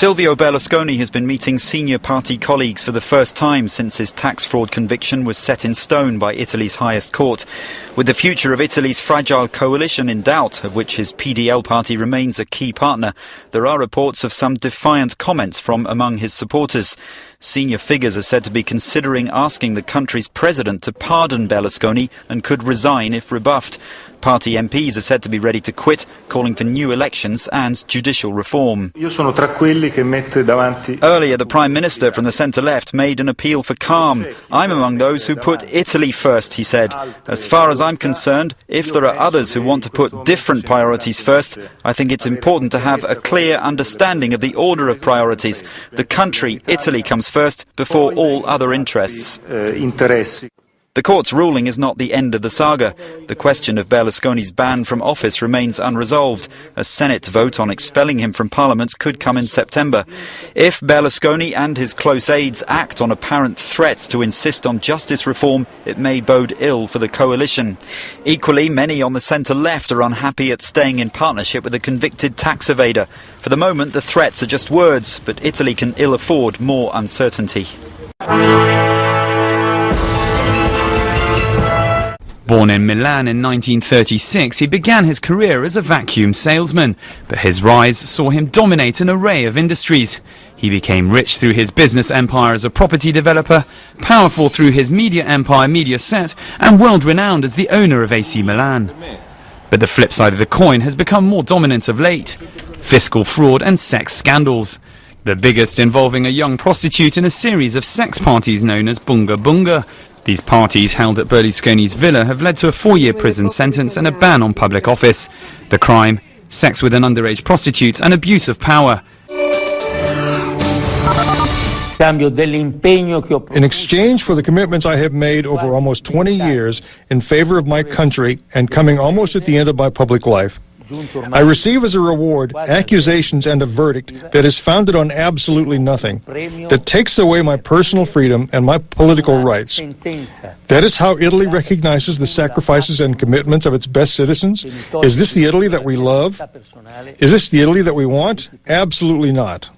Silvio Berlusconi has been meeting senior party colleagues for the first time since his tax fraud conviction was set in stone by Italy's highest court. With the future of Italy's fragile coalition in doubt, of which his PDL party remains a key partner, there are reports of some defiant comments from among his supporters. Senior figures are said to be considering asking the country's president to pardon Berlusconi and could resign if rebuffed. Party MPs are said to be ready to quit, calling for new elections and judicial reform. Earlier, the Prime Minister from the centre-left made an appeal for calm. I'm among those who put Italy first, he said. As far as I'm concerned, if there are others who want to put different priorities first, I think it's important to have a clear understanding of the order of priorities. The country, Italy, comes first before all other interests. The court's ruling is not the end of the saga. The question of Berlusconi's ban from office remains unresolved. A Senate vote on expelling him from Parliament could come in September. If Berlusconi and his close aides act on apparent threats to insist on justice reform, it may bode ill for the coalition. Equally, many on the centre-left are unhappy at staying in partnership with a convicted tax evader. For the moment, the threats are just words, but Italy can ill afford more uncertainty. Born in Milan in 1936, he began his career as a vacuum salesman, but his rise saw him dominate an array of industries. He became rich through his business empire as a property developer, powerful through his media empire Mediaset, and world-renowned as the owner of AC Milan. But the flip side of the coin has become more dominant of late: fiscal fraud and sex scandals. The biggest involving a young prostitute in a series of sex parties known as Bunga Bunga. These parties, held at Berlusconi's villa, have led to a 4-year prison sentence and a ban on public office. The crime: sex with an underage prostitute and abuse of power. In exchange for the commitments I have made over almost 20 years in favor of my country and coming almost at the end of my public life, I receive as a reward accusations and a verdict that is founded on absolutely nothing, that takes away my personal freedom and my political rights. That is how Italy recognizes the sacrifices and commitments of its best citizens? Is this the Italy that we love? Is this the Italy that we want? Absolutely not.